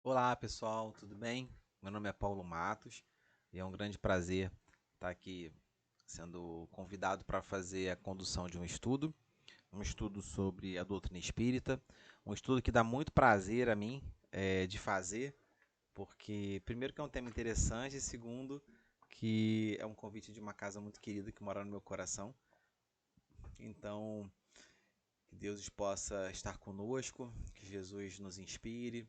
Olá pessoal, tudo bem? Meu nome é Paulo Matos e é um grande prazer estar aqui sendo convidado para fazer a condução de um estudo sobre a doutrina espírita, um estudo que dá muito prazer a mim de fazer, porque primeiro que é um tema interessante e segundo que é um convite de uma casa muito querida que mora no meu coração. Então, que Deus possa estar conosco, que Jesus nos inspire,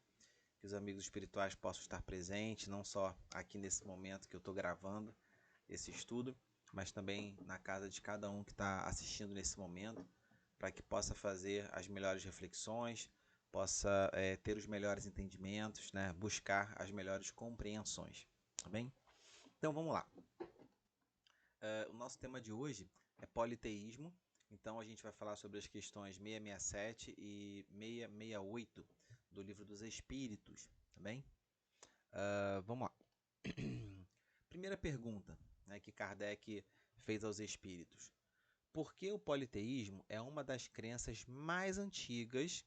que os amigos espirituais possam estar presentes, não só aqui nesse momento que eu estou gravando esse estudo, mas também na casa de cada um que está assistindo nesse momento, para que possa fazer as melhores reflexões, possa ter os melhores entendimentos, né? Buscar as melhores compreensões. Tá bem? Então vamos lá. O nosso tema de hoje é politeísmo. Então a gente vai falar sobre as questões 667 e 668 do Livro dos Espíritos. Tá bem? Vamos lá. Primeira pergunta, né, que Kardec fez aos espíritos. Por que o politeísmo é uma das crenças mais antigas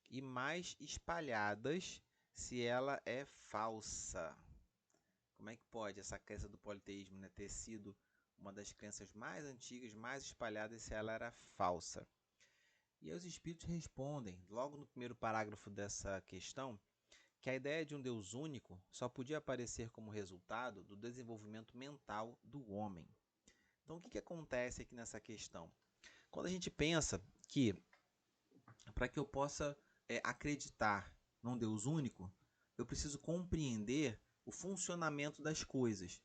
e mais espalhadas se ela é falsa? Como é que pode essa crença do politeísmo, né, ter sido uma das crenças mais antigas, mais espalhadas se ela era falsa? E aí os espíritos respondem, logo no primeiro parágrafo dessa questão, que a ideia de um Deus único só podia aparecer como resultado do desenvolvimento mental do homem. Então, o que acontece aqui nessa questão? Quando a gente pensa que, para que eu possa acreditar num Deus único, eu preciso compreender o funcionamento das coisas.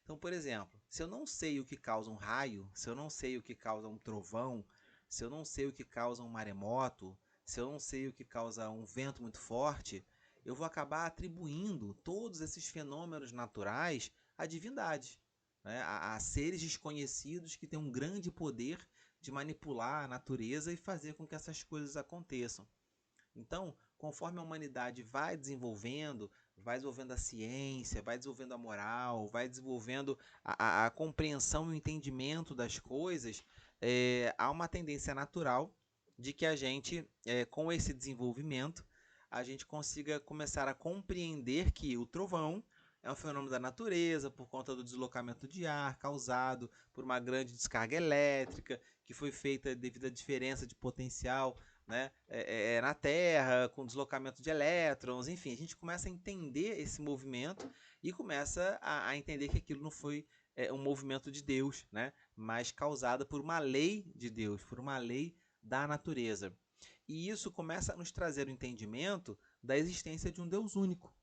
Então, por exemplo, se eu não sei o que causa um raio, se eu não sei o que causa um trovão, se eu não sei o que causa um maremoto, se eu não sei o que causa um vento muito forte, eu vou acabar atribuindo todos esses fenômenos naturais a divindades, né? A seres desconhecidos que têm um grande poder de manipular a natureza e fazer com que essas coisas aconteçam. Então, conforme a humanidade vai desenvolvendo a ciência, vai desenvolvendo a moral, vai desenvolvendo a compreensão e o entendimento das coisas, há uma tendência natural de que a gente, com esse desenvolvimento, a gente consiga começar a compreender que o trovão é um fenômeno da natureza por conta do deslocamento de ar causado por uma grande descarga elétrica que foi feita devido à diferença de potencial, né, na Terra, com deslocamento de elétrons, enfim, a gente começa a entender esse movimento e começa a entender que aquilo não foi um movimento de Deus, né, mas causado por uma lei de Deus, por uma lei da natureza. E isso começa a nos trazer o entendimento da existência de um Deus único.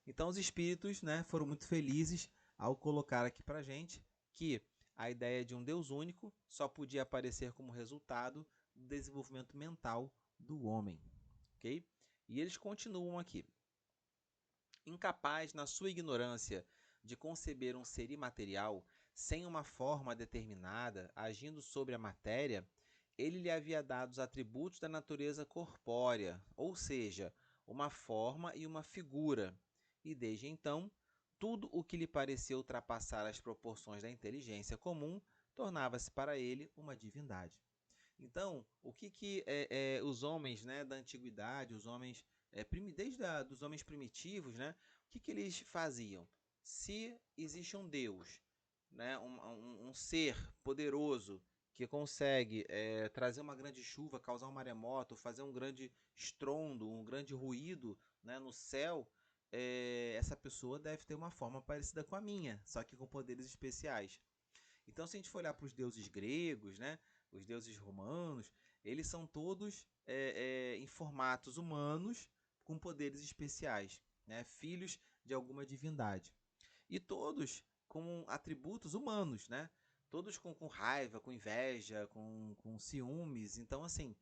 Então os espíritos, né, foram muito felizes ao colocar aqui para gente que a ideia de um Deus único só podia aparecer como resultado do desenvolvimento mental do homem, ok? E eles continuam aqui. Incapaz, na sua ignorância, de conceber um ser imaterial sem uma forma determinada, agindo sobre a matéria, ele lhe havia dado os atributos da natureza corpórea, ou seja, uma forma e uma figura, e desde então, tudo o que lhe parecia ultrapassar as proporções da inteligência comum tornava-se para ele uma divindade. Então, o que os homens, né, da antiguidade, os homens desde dos homens primitivos, né, o que eles faziam? Se existe um Deus, né, um ser poderoso que consegue trazer uma grande chuva, causar um maremoto, fazer um grande estrondo, um grande ruído, né, no céu, essa pessoa deve ter uma forma parecida com a minha, só que com poderes especiais. Então, se a gente for olhar para os deuses gregos, né, os deuses romanos, eles são todos em formatos humanos com poderes especiais, né, filhos de alguma divindade. E todos com atributos humanos, né? Todos com raiva, com inveja, com ciúmes. Então, assim,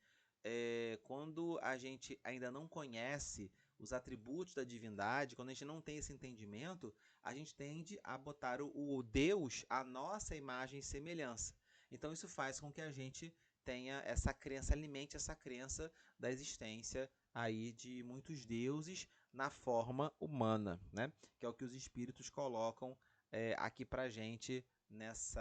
quando a gente ainda não conhece os atributos da divindade, quando a gente não tem esse entendimento, a gente tende a botar o Deus à nossa imagem e semelhança. Então, isso faz com que a gente tenha essa crença, alimente essa crença da existência aí de muitos deuses na forma humana, né? Que é o que os espíritos colocam aqui pra gente nesse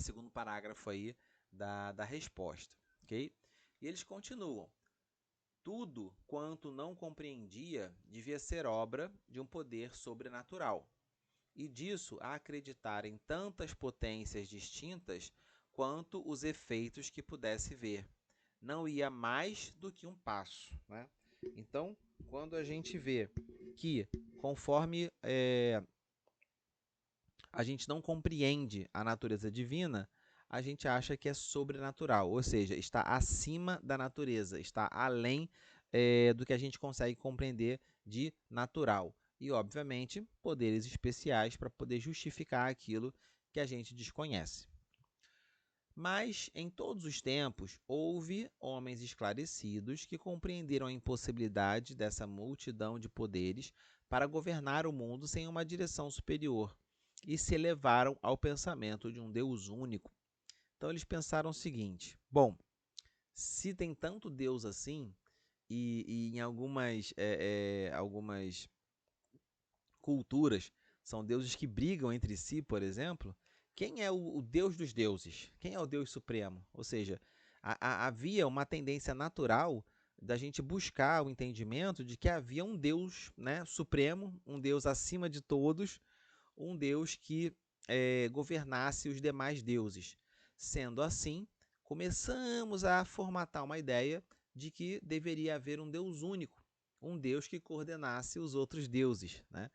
segundo parágrafo aí da resposta, ok? E eles continuam. tudo quanto não compreendia devia ser obra de um poder sobrenatural, e disso a acreditar em tantas potências distintas quanto os efeitos que pudesse ver. Não ia mais do que um passo, né? Então, quando a gente vê que, conforme a gente não compreende a natureza divina, a gente acha que é sobrenatural, ou seja, está acima da natureza, está além do que a gente consegue compreender de natural. E, obviamente, poderes especiais para poder justificar aquilo que a gente desconhece. Mas, em todos os tempos, houve homens esclarecidos que compreenderam a impossibilidade dessa multidão de poderes para governar o mundo sem uma direção superior e se elevaram ao pensamento de um Deus único. Então, eles pensaram o seguinte: bom, se tem tanto Deus assim, e em algumas culturas são deuses que brigam entre si, por exemplo, quem é o Deus dos deuses? Quem é o Deus supremo? Ou seja, havia uma tendência natural da gente buscar o entendimento de que havia um Deus, né, supremo, um Deus acima de todos, um Deus que governasse os demais deuses. Sendo assim, começamos a formatar uma ideia de que deveria haver um Deus único, um Deus que coordenasse os outros deuses, né?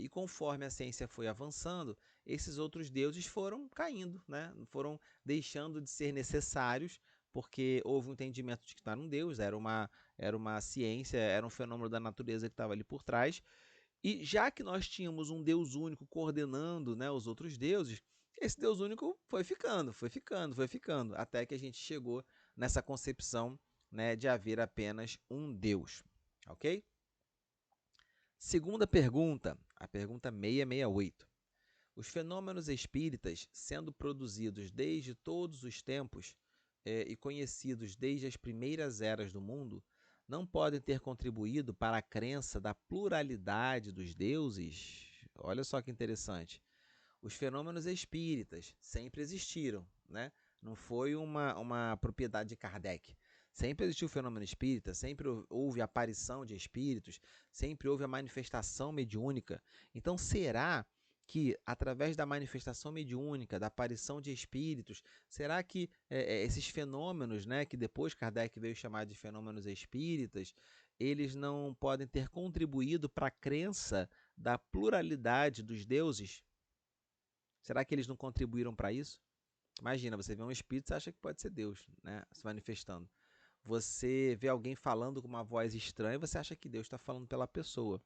E conforme a ciência foi avançando, esses outros deuses foram caindo, né? Foram deixando de ser necessários, porque houve um entendimento de que não era um Deus, era uma ciência, era um fenômeno da natureza que estava ali por trás. E já que nós tínhamos um Deus único coordenando, né, os outros deuses, esse Deus único foi ficando, até que a gente chegou nessa concepção, né, de haver apenas um Deus. Ok? Segunda pergunta, a pergunta 668. Os fenômenos espíritas, sendo produzidos desde todos os tempos e conhecidos desde as primeiras eras do mundo, não podem ter contribuído para a crença da pluralidade dos deuses? Olha só que interessante. Os fenômenos espíritas sempre existiram, né? Não foi uma propriedade de Kardec. Sempre existiu o fenômeno espírita, sempre houve aparição de espíritos, sempre houve a manifestação mediúnica. Então, será que, através da manifestação mediúnica, da aparição de espíritos, será que esses fenômenos, né, que depois Kardec veio chamar de fenômenos espíritas, eles não podem ter contribuído para a crença da pluralidade dos deuses? Será que eles não contribuíram para isso? Imagina, você vê um espírito, você acha que pode ser Deus, né, se manifestando. Você vê alguém falando com uma voz estranha, você acha que Deus está falando pela pessoa.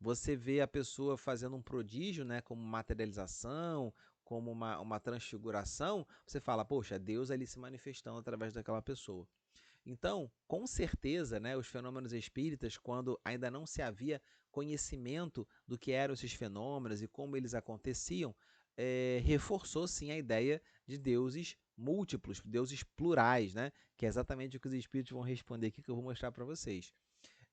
Você vê a pessoa fazendo um prodígio, né, como materialização, como uma transfiguração, você fala, poxa, Deus ali se manifestando através daquela pessoa. Então, com certeza, né, os fenômenos espíritas, quando ainda não se havia conhecimento do que eram esses fenômenos e como eles aconteciam, reforçou sim a ideia de deuses múltiplos, deuses plurais, né, que é exatamente o que os espíritos vão responder aqui, que eu vou mostrar para vocês.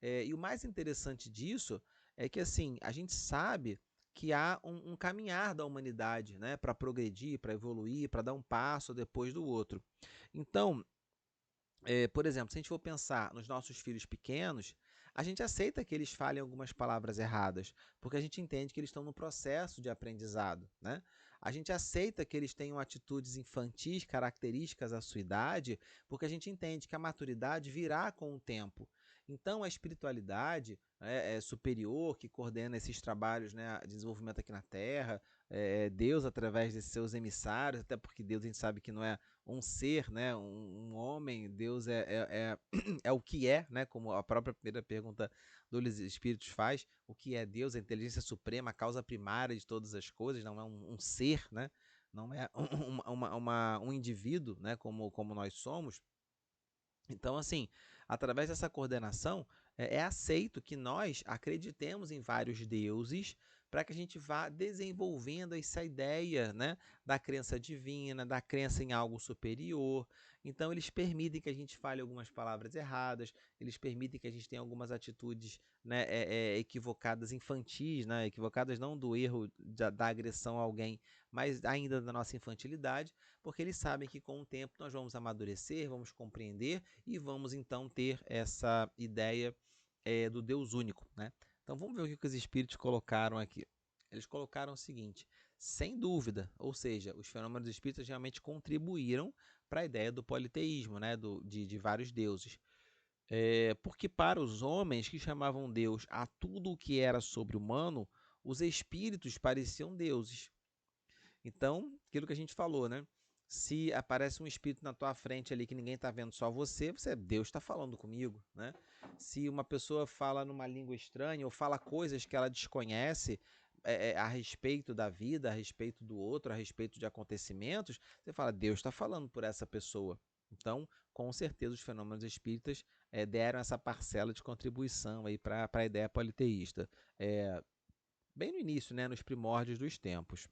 E o mais interessante disso é que assim, a gente sabe que há um caminhar da humanidade, né, para progredir, para evoluir, para dar um passo depois do outro. Então, por exemplo, se a gente for pensar nos nossos filhos pequenos, a gente aceita que eles falem algumas palavras erradas, porque a gente entende que eles estão no processo de aprendizado, né? A gente aceita que eles tenham atitudes infantis características à sua idade, porque a gente entende que a maturidade virá com o tempo. Então, a espiritualidade superior, que coordena esses trabalhos, né, de desenvolvimento aqui na Terra, Deus através de seus emissários, até porque Deus a gente sabe que não é um ser, né, um homem, Deus é o que é, né, como a própria primeira pergunta dos Espíritos faz, o que é Deus, a inteligência suprema, a causa primária de todas as coisas, não é um ser, né, não é um indivíduo, né, como nós somos. Então, assim, através dessa coordenação, é aceito que nós acreditemos em vários deuses para que a gente vá desenvolvendo essa ideia, né, da crença divina, da crença em algo superior. Então, eles permitem que a gente fale algumas palavras erradas, eles permitem que a gente tenha algumas atitudes, né, equivocadas, infantis, né, equivocadas não do erro da agressão a alguém, mas ainda da nossa infantilidade, porque eles sabem que com o tempo nós vamos amadurecer, vamos compreender e vamos então ter essa ideia do Deus único, né? Então vamos ver o que os espíritos colocaram aqui. Eles colocaram o seguinte: sem dúvida, ou seja, os fenômenos espíritas realmente contribuíram para a ideia do politeísmo, né? De vários deuses. Porque para os homens que chamavam Deus a tudo o que era sobre-humano, os espíritos pareciam deuses. Então, aquilo que a gente falou, né? Se aparece um espírito na tua frente ali que ninguém está vendo, só você, Deus está falando comigo, né? Se uma pessoa fala numa língua estranha ou fala coisas que ela desconhece a respeito da vida, a respeito do outro, a respeito de acontecimentos, você fala, Deus está falando por essa pessoa. Então, com certeza, os fenômenos espíritas deram essa parcela de contribuição aí para a ideia politeísta. Bem no início, né, nos primórdios dos tempos.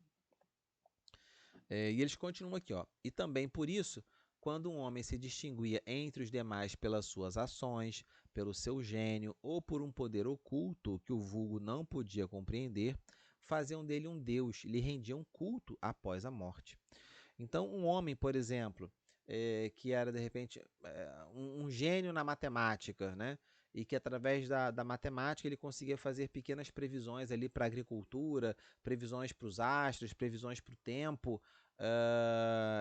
E eles continuam aqui, ó. E também por isso, quando um homem se distinguia entre os demais pelas suas ações, pelo seu gênio ou por um poder oculto que o vulgo não podia compreender, faziam dele um deus, lhe rendiam culto após a morte. Então, um homem, por exemplo, que era de repente um gênio na matemática, né? E que através da matemática ele conseguia fazer pequenas previsões ali para a agricultura, previsões para os astros, previsões para o tempo,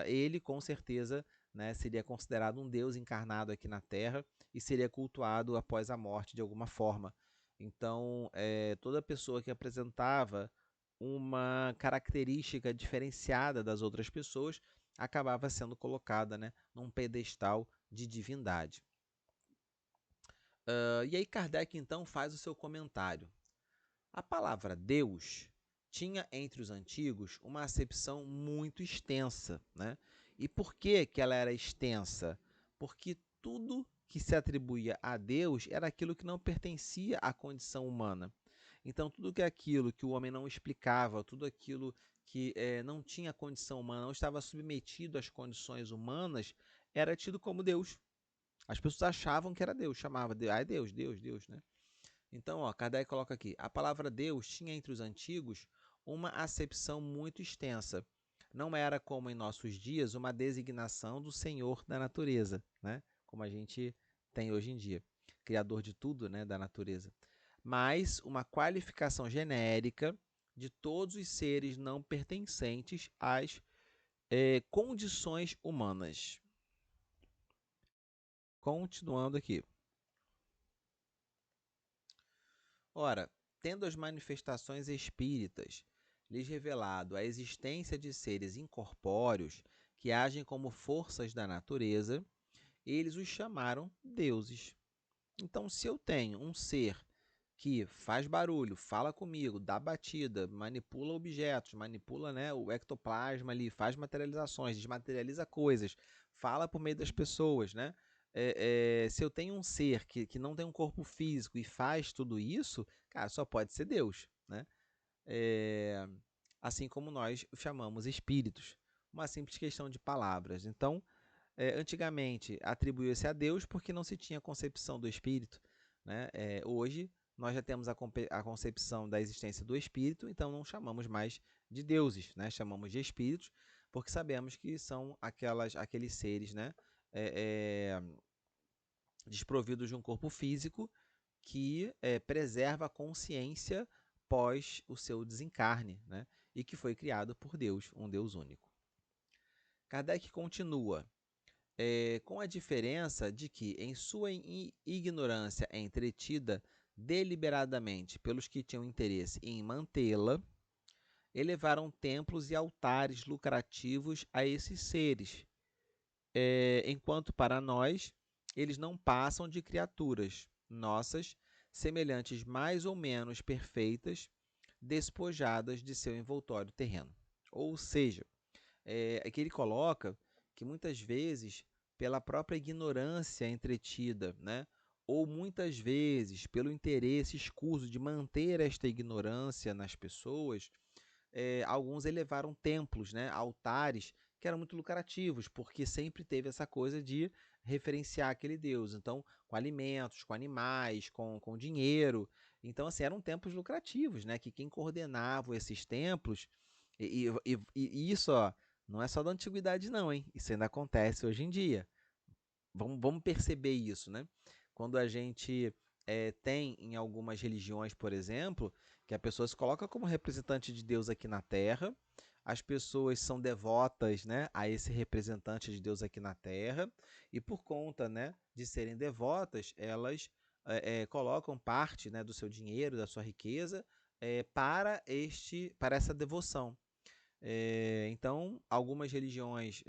ele com certeza, né, seria considerado um deus encarnado aqui na Terra e seria cultuado após a morte de alguma forma. Então, toda pessoa que apresentava uma característica diferenciada das outras pessoas acabava sendo colocada, né, num pedestal de divindade. E aí Kardec então faz o seu comentário. A palavra Deus tinha entre os antigos uma acepção muito extensa, né? E por que ela era extensa? Porque tudo que se atribuía a Deus era aquilo que não pertencia à condição humana. Então, tudo que aquilo que o homem não explicava, tudo aquilo que não tinha condição humana, não estava submetido às condições humanas, era tido como Deus. As pessoas achavam que era Deus, chamava de Deus, Deus, Deus, né? Então, ó, Kardec coloca aqui, a palavra Deus tinha entre os antigos uma acepção muito extensa. Não era como em nossos dias uma designação do Senhor da natureza, né? Como a gente tem hoje em dia, criador de tudo, né, da natureza, mas uma qualificação genérica de todos os seres não pertencentes às condições humanas. Continuando aqui. Ora, tendo as manifestações espíritas lhes revelado a existência de seres incorpóreos que agem como forças da natureza, eles os chamaram deuses. Então, se eu tenho um ser que faz barulho, fala comigo, dá batida, manipula objetos, manipula, né, o ectoplasma ali, faz materializações, desmaterializa coisas, fala por meio das pessoas, né? Se eu tenho um ser que não tem um corpo físico e faz tudo isso, cara, só pode ser Deus, né? Assim como nós o chamamos espíritos. Uma simples questão de palavras. Então, antigamente atribuiu-se a Deus porque não se tinha concepção do espírito, né? Hoje nós já temos a concepção da existência do espírito, então não chamamos mais de deuses, né? Chamamos de espíritos porque sabemos que são aqueles seres, né? Desprovidos de um corpo físico que preserva a consciência pós o seu desencarne, né? E que foi criado por Deus, um Deus único. Kardec continua. Com a diferença de que, em sua ignorância entretida deliberadamente pelos que tinham interesse em mantê-la, elevaram templos e altares lucrativos a esses seres, enquanto para nós eles não passam de criaturas nossas, semelhantes mais ou menos perfeitas, despojadas de seu envoltório terreno. Ou seja, aqui ele coloca que muitas vezes, pela própria ignorância entretida, né, ou muitas vezes pelo interesse escuso de manter esta ignorância nas pessoas, alguns elevaram templos, né, altares, que eram muito lucrativos, porque sempre teve essa coisa de referenciar aquele Deus. Então, com alimentos, com animais, com dinheiro. Então, assim, eram templos lucrativos, né? Que quem coordenava esses templos, e isso, ó, não é só da antiguidade, não, hein? Isso ainda acontece hoje em dia. Vamos perceber isso, né? Quando a gente tem em algumas religiões, por exemplo, que a pessoa se coloca como representante de Deus aqui na Terra, as pessoas são devotas, né, a esse representante de Deus aqui na Terra, e por conta, né, de serem devotas, elas colocam parte, né, do seu dinheiro, da sua riqueza, para essa devoção. Então, algumas religiões,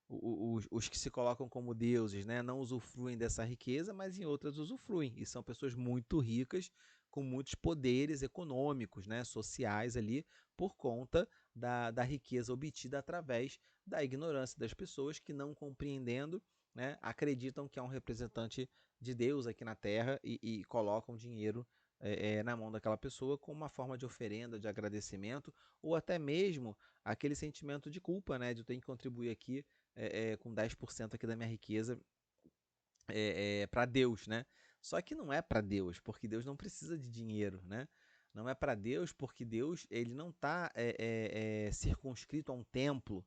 os que se colocam como deuses, né, não usufruem dessa riqueza, mas em outras usufruem. E são pessoas muito ricas, com muitos poderes econômicos, né, sociais ali, por conta da riqueza obtida através da ignorância das pessoas que, não compreendendo, né, acreditam que é um representante de Deus aqui na Terra e colocam dinheiro na mão daquela pessoa como uma forma de oferenda, de agradecimento, ou até mesmo aquele sentimento de culpa, né? De eu ter que contribuir aqui com 10% aqui da minha riqueza para Deus, né? Só que não é para Deus, porque Deus não precisa de dinheiro, né? Não é para Deus, porque Deus ele não está circunscrito a um templo.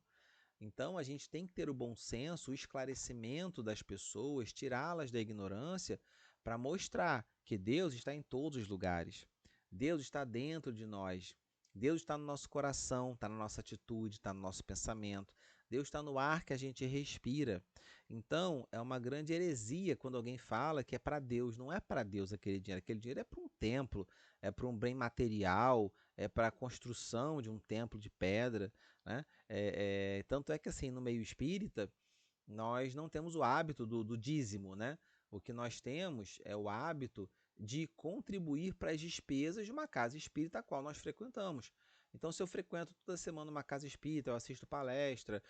Então a gente tem que ter o bom senso, o esclarecimento das pessoas, tirá-las da ignorância para mostrar que Deus está em todos os lugares. Deus está dentro de nós. Deus está no nosso coração, está na nossa atitude, está no nosso pensamento. Deus está no ar que a gente respira. Então, é uma grande heresia quando alguém fala que é para Deus. Não é para Deus aquele dinheiro. Aquele dinheiro é para um templo, é para um bem material, é para a construção de um templo de pedra, né? Tanto é que, assim, no meio espírita, nós não temos o hábito do dízimo, né? O que nós temos é o hábito de contribuir para as despesas de uma casa espírita a qual nós frequentamos. Então, se eu frequento toda semana uma casa espírita, eu assisto palestra,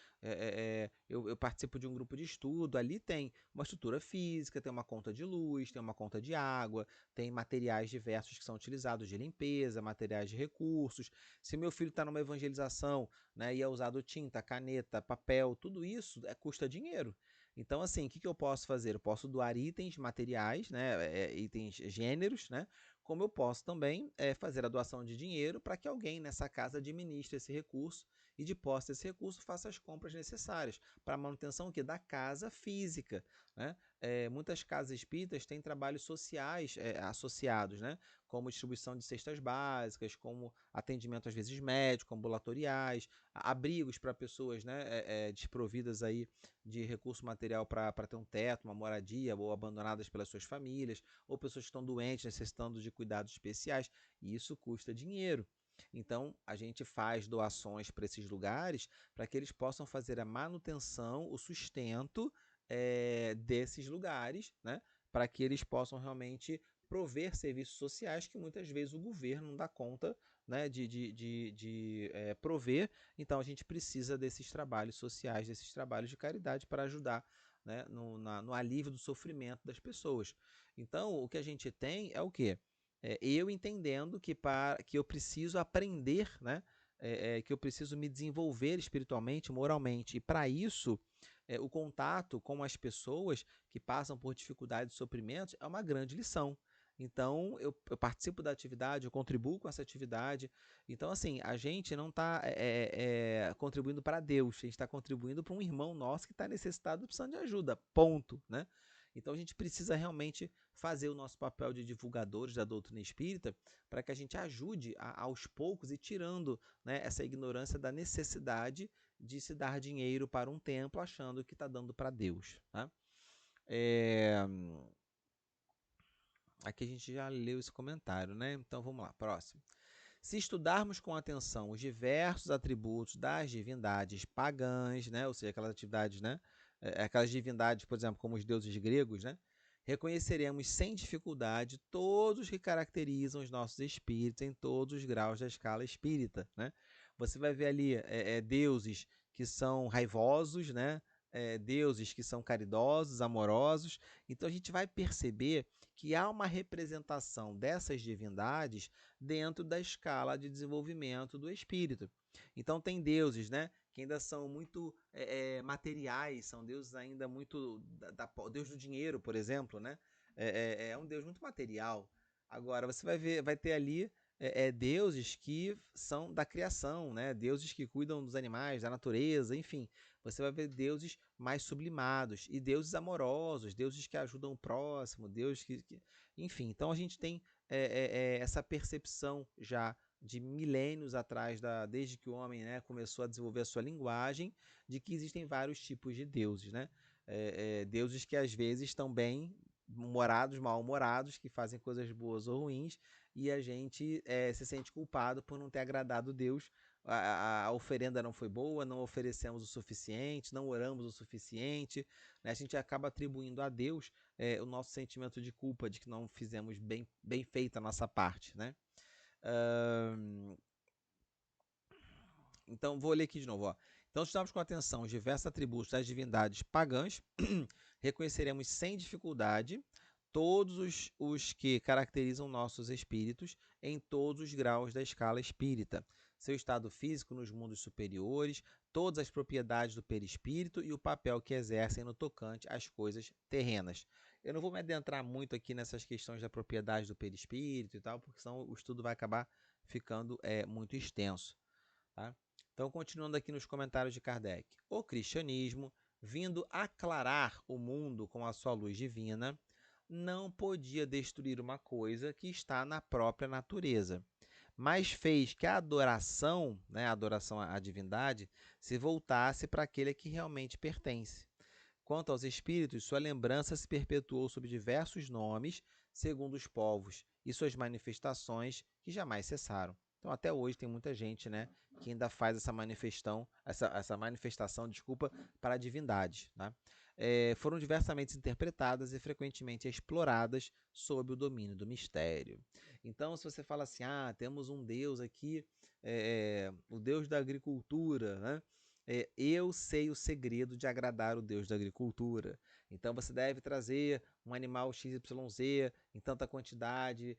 eu participo de um grupo de estudo, ali tem uma estrutura física, tem uma conta de luz, tem uma conta de água, tem materiais diversos que são utilizados de limpeza, materiais de recursos. Se meu filho está numa evangelização, né, e é usado tinta, caneta, papel, tudo isso custa dinheiro. Então, assim, o que eu posso fazer? Eu posso doar itens materiais, né, itens gêneros, né, como eu posso também fazer a doação de dinheiro para que alguém nessa casa administre esse recurso e, de posse desse recurso, faça as compras necessárias para a manutenção da casa física, né? Muitas casas espíritas têm trabalhos sociais associados, né? Como distribuição de cestas básicas, como atendimento às vezes médico, ambulatoriais, abrigos para pessoas, né, desprovidas aí de recurso material para ter um teto, uma moradia, ou abandonadas pelas suas famílias, ou pessoas que estão doentes, necessitando de cuidados especiais, e isso custa dinheiro. Então, a gente faz doações para esses lugares para que eles possam fazer a manutenção, o sustento desses lugares, né? Para que eles possam realmente prover serviços sociais que muitas vezes o governo não dá conta, né, de prover. Então a gente precisa desses trabalhos sociais, desses trabalhos de caridade para ajudar, né, no alívio do sofrimento das pessoas. Então o que a gente tem é o quê? Eu entendendo que eu preciso aprender, né, que eu preciso me desenvolver espiritualmente, moralmente, e para isso o contato com as pessoas que passam por dificuldades e sofrimentos é uma grande lição. Então, eu participo da atividade, eu contribuo com essa atividade. Então, assim, a gente não está contribuindo para Deus, a gente está contribuindo para um irmão nosso que está necessitado, precisando de ajuda, ponto, né? Então, a gente precisa realmente fazer o nosso papel de divulgadores da doutrina espírita para que a gente ajude aos poucos e tirando, né, essa ignorância da necessidade de se dar dinheiro para um templo achando que está dando para Deus, tá? Aqui a gente já leu esse comentário, né? Então vamos lá, próximo. Se estudarmos com atenção os diversos atributos das divindades pagãs, né? Ou seja, aquelas atividades, né? Aquelas divindades, por exemplo, como os deuses gregos, né? Reconheceremos sem dificuldade todos que caracterizam os nossos espíritos em todos os graus da escala espírita, né? Você vai ver ali deuses que são raivosos, né? deuses que são caridosos, amorosos. Então a gente vai perceber que há uma representação dessas divindades dentro da escala de desenvolvimento do espírito. Então tem deuses, né, que ainda são muito materiais, são deuses ainda muito Deus do dinheiro, por exemplo, né? É um deus muito material. Agora você vai ver, vai ter ali deuses que são da criação, né? Deuses que cuidam dos animais, da natureza, enfim. Você vai ver deuses mais sublimados e deuses amorosos, deuses que ajudam o próximo, deuses enfim. Então a gente tem essa percepção já de milênios atrás, desde que o homem, né, começou a desenvolver a sua linguagem, de que existem vários tipos de deuses, né? Deuses que às vezes estão bem humorados, mal-humorados, que fazem coisas boas ou ruins, e a gente se sente culpado por não ter agradado Deus. A oferenda não foi boa, não oferecemos o suficiente, não oramos o suficiente, né? A gente acaba atribuindo a Deus o nosso sentimento de culpa, de que não fizemos bem feita a nossa parte, né? Então, vou ler aqui de novo. Ó. Então, se estamos com atenção os diversos atributos das divindades pagãs, reconheceremos sem dificuldade todos os que caracterizam nossos espíritos em todos os graus da escala espírita, seu estado físico nos mundos superiores, todas as propriedades do perispírito e o papel que exercem no tocante às coisas terrenas. Eu não vou me adentrar muito aqui nessas questões da propriedade do perispírito e tal, porque senão o estudo vai acabar ficando muito extenso. Tá? Então, continuando aqui nos comentários de Kardec. O cristianismo, vindo aclarar o mundo com a sua luz divina, não podia destruir uma coisa que está na própria natureza, mas fez que a adoração, né, a adoração à divindade, se voltasse para aquele que realmente pertence. Quanto aos espíritos, sua lembrança se perpetuou sob diversos nomes, segundo os povos e suas manifestações que jamais cessaram. Então, até hoje tem muita gente, né, que ainda faz essa manifestação, desculpa, para divindades. Né? Foram diversamente interpretadas e frequentemente exploradas sob o domínio do mistério. Então, se você fala assim, temos um Deus aqui, o Deus da agricultura, né? Eu sei o segredo de agradar o Deus da agricultura. Então você deve trazer um animal XYZ em tanta quantidade,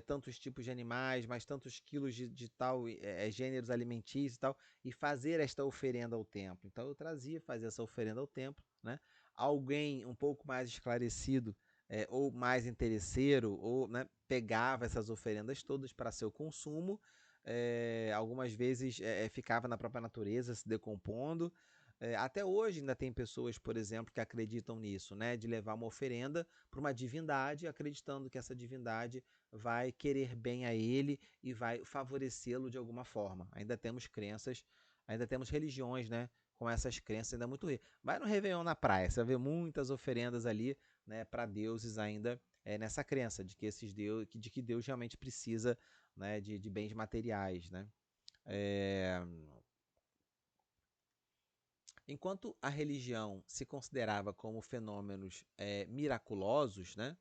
tantos tipos de animais, mais tantos quilos de tal gêneros alimentícios e tal, e fazer esta oferenda ao templo. Então eu fazia essa oferenda ao templo. Né? Alguém um pouco mais esclarecido ou mais interesseiro, ou né, pegava essas oferendas todas para seu consumo. Algumas vezes ficava na própria natureza se decompondo. Até hoje ainda tem pessoas, por exemplo, que acreditam nisso, né, de levar uma oferenda para uma divindade, acreditando que essa divindade vai querer bem a ele e vai favorecê-lo de alguma forma. Ainda temos crenças, ainda temos religiões, né, com essas crenças ainda muito. Vai no Réveillon na praia, você vai ver muitas oferendas ali, né, para deuses ainda nessa crença de que de que Deus realmente precisa, né, de bens materiais, né? Enquanto a religião se considerava como fenômenos miraculosos, né?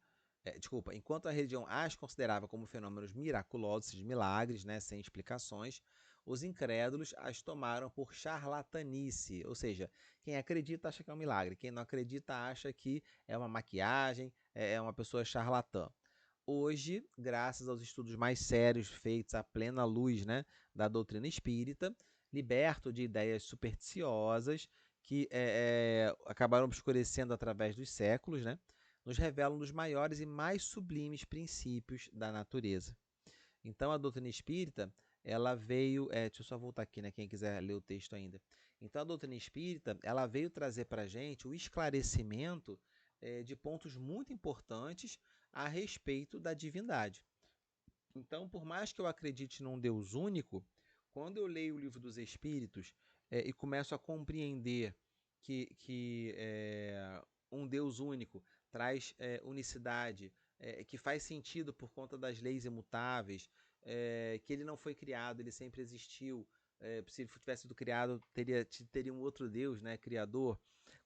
Desculpa, enquanto a religião as considerava como fenômenos miraculosos, de milagres, né, sem explicações, os incrédulos as tomaram por charlatanice, ou seja, quem acredita acha que é um milagre, quem não acredita acha que é uma maquiagem, é uma pessoa charlatã. Hoje, graças aos estudos mais sérios feitos à plena luz, né, da doutrina espírita, liberto de ideias supersticiosas que acabaram obscurecendo através dos séculos, né, nos revelam um dos maiores e mais sublimes princípios da natureza. Então, a doutrina espírita, ela veio... deixa eu só voltar aqui, né, quem quiser ler o texto ainda. Então, a doutrina espírita, ela veio trazer para a gente o esclarecimento de pontos muito importantes a respeito da divindade. Então, por mais que eu acredite num Deus único, quando eu leio o Livro dos Espíritos e começo a compreender que um Deus único traz unicidade, que faz sentido por conta das leis imutáveis, que ele não foi criado, ele sempre existiu. Se tivesse sido criado, teria um outro Deus, né, criador.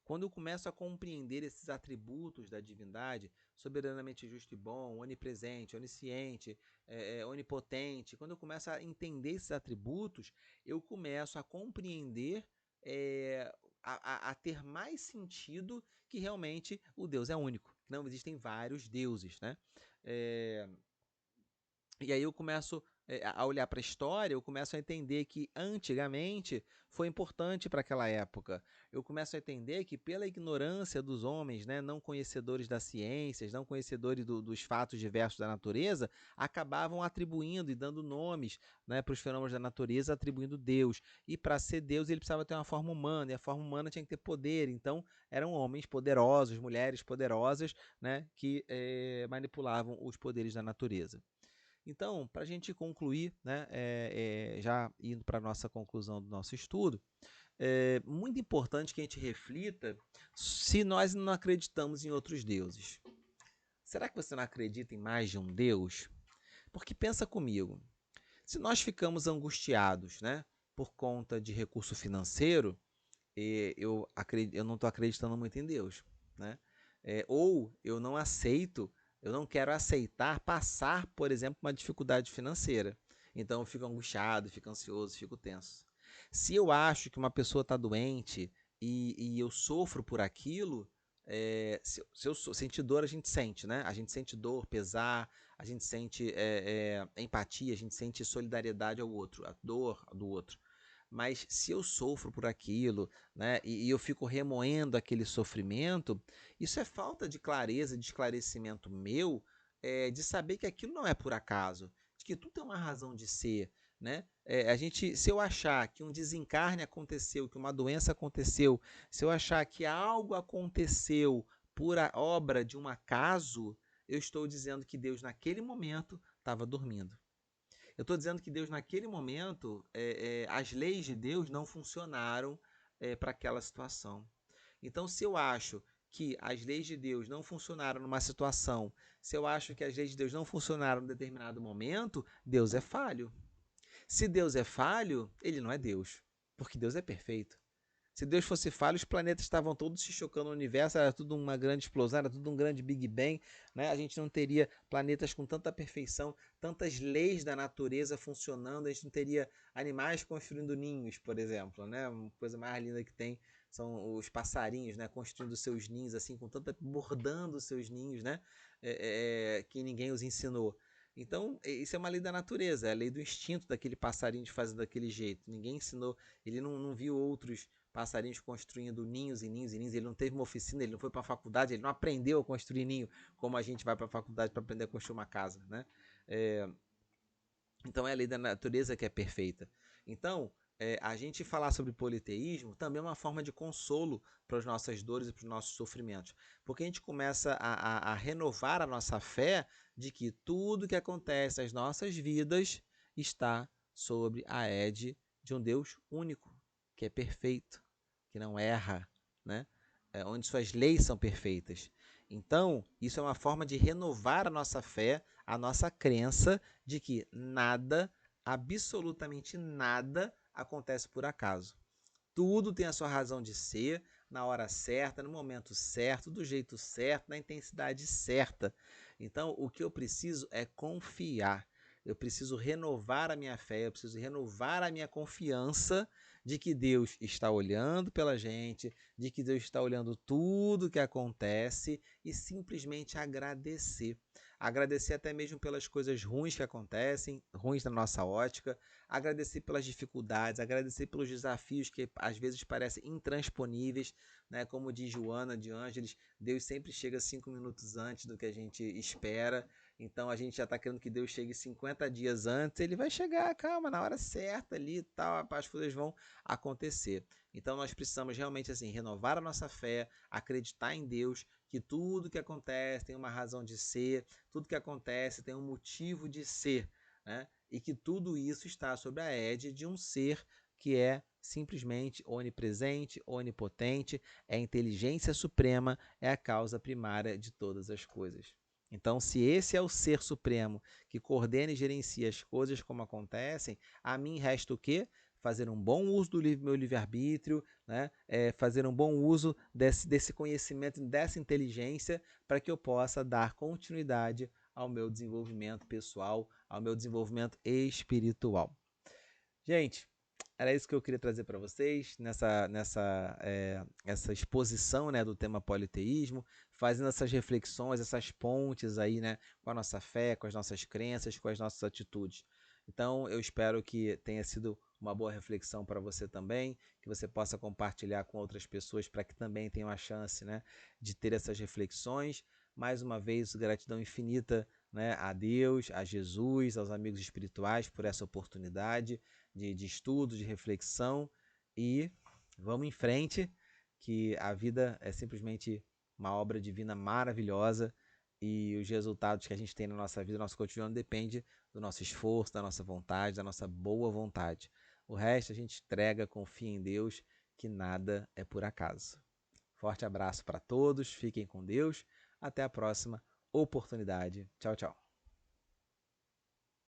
Quando eu começo a compreender esses atributos da divindade, soberanamente justo e bom, onipresente, onisciente, onipotente, quando eu começo a entender esses atributos, eu começo a compreender a ter mais sentido que realmente o Deus é único. Não existem vários deuses, né? E aí eu começo a olhar para a história, eu começo a entender que antigamente foi importante para aquela época. Eu começo a entender que pela ignorância dos homens, né, não conhecedores das ciências, não conhecedores dos fatos diversos da natureza, acabavam atribuindo e dando nomes, né, para os fenômenos da natureza, atribuindo Deus. E para ser Deus ele precisava ter uma forma humana, e a forma humana tinha que ter poder. Então eram homens poderosos, mulheres poderosas, né, que manipulavam os poderes da natureza. Então, para a gente concluir, né, já indo para a nossa conclusão do nosso estudo, é muito importante que a gente reflita se nós não acreditamos em outros deuses. Será que você não acredita em mais de um Deus? Porque pensa comigo, se nós ficamos angustiados, né, por conta de recurso financeiro, eu não estou acreditando muito em Deus, né? Ou eu não aceito, eu não quero aceitar passar, por exemplo, uma dificuldade financeira. Então eu fico angustiado, fico ansioso, fico tenso. Se eu acho que uma pessoa está doente e eu sofro por aquilo, se eu sentir dor, a gente sente, né? A gente sente dor, pesar, a gente sente empatia, a gente sente solidariedade ao outro, a dor do outro. Mas se eu sofro por aquilo, né, e eu fico remoendo aquele sofrimento, isso é falta de clareza, de esclarecimento meu, de saber que aquilo não é por acaso, de que tudo tem uma razão de ser, né? Se eu achar que um desencarne aconteceu, que uma doença aconteceu, se eu achar que algo aconteceu por a obra de um acaso, eu estou dizendo que Deus naquele momento estava dormindo. Eu estou dizendo que Deus, naquele momento, as leis de Deus não funcionaram para aquela situação. Então, se eu acho que as leis de Deus não funcionaram numa situação, se eu acho que as leis de Deus não funcionaram em determinado momento, Deus é falho. Se Deus é falho, ele não é Deus, porque Deus é perfeito. Se Deus fosse falho, os planetas estavam todos se chocando no universo, era tudo uma grande explosão, era tudo um grande Big Bang, né? A gente não teria planetas com tanta perfeição, tantas leis da natureza funcionando, a gente não teria animais construindo ninhos, por exemplo, né? Uma coisa mais linda que tem são os passarinhos, né? Construindo seus ninhos, assim, com tanta bordando seus ninhos, né? Que ninguém os ensinou. Então, isso é uma lei da natureza, é a lei do instinto daquele passarinho de fazer daquele jeito. Ninguém ensinou, ele não viu outros passarinhos construindo ninhos e ninhos e ninhos. Ele não teve uma oficina, ele não foi para a faculdade, ele não aprendeu a construir ninho como a gente vai para a faculdade para aprender a construir uma casa, né? Então é a lei da natureza que é perfeita. Então, a gente falar sobre politeísmo também é uma forma de consolo para as nossas dores e para os nossos sofrimentos. Porque a gente começa a renovar a nossa fé de que tudo que acontece nas nossas vidas está sobre a égide de um Deus único, que é perfeito, que não erra, né? Onde suas leis são perfeitas. Então, isso é uma forma de renovar a nossa fé, a nossa crença de que nada, absolutamente nada, acontece por acaso. Tudo tem a sua razão de ser, na hora certa, no momento certo, do jeito certo, na intensidade certa. Então, o que eu preciso é confiar. Eu preciso renovar a minha fé, eu preciso renovar a minha confiança de que Deus está olhando pela gente, de que Deus está olhando tudo que acontece e simplesmente agradecer. Agradecer até mesmo pelas coisas ruins que acontecem, ruins na nossa ótica, agradecer pelas dificuldades, agradecer pelos desafios que às vezes parecem intransponíveis, né? Como diz Joana de Ângeles, Deus sempre chega 5 minutos antes do que a gente espera. Então a gente já está querendo que Deus chegue 50 dias antes, ele vai chegar, calma, na hora certa ali e tal, as coisas vão acontecer. Então nós precisamos realmente assim renovar a nossa fé, acreditar em Deus, que tudo que acontece tem uma razão de ser, tudo que acontece tem um motivo de ser, né? E que tudo isso está sob a égide de um ser que é simplesmente onipresente, onipotente, é a inteligência suprema, é a causa primária de todas as coisas. Então, se esse é o ser supremo que coordena e gerencia as coisas como acontecem, a mim resta o quê? Fazer um bom uso do meu livre-arbítrio, né? Fazer um bom uso desse conhecimento, dessa inteligência, para que eu possa dar continuidade ao meu desenvolvimento pessoal, ao meu desenvolvimento espiritual. Gente, era isso que eu queria trazer para vocês essa exposição, né, do tema politeísmo, fazendo essas reflexões, essas pontes aí, né, com a nossa fé, com as nossas crenças, com as nossas atitudes. Então, eu espero que tenha sido uma boa reflexão para você também, que você possa compartilhar com outras pessoas para que também tenham a chance, né, de ter essas reflexões. Mais uma vez, gratidão infinita, né, a Deus, a Jesus, aos amigos espirituais por essa oportunidade de estudo, de reflexão e vamos em frente, que a vida é simplesmente uma obra divina maravilhosa e os resultados que a gente tem na nossa vida, nosso cotidiano, depende do nosso esforço, da nossa vontade, da nossa boa vontade. O resto a gente entrega, confia em Deus, que nada é por acaso. Forte abraço para todos, fiquem com Deus, até a próxima oportunidade. Tchau, tchau.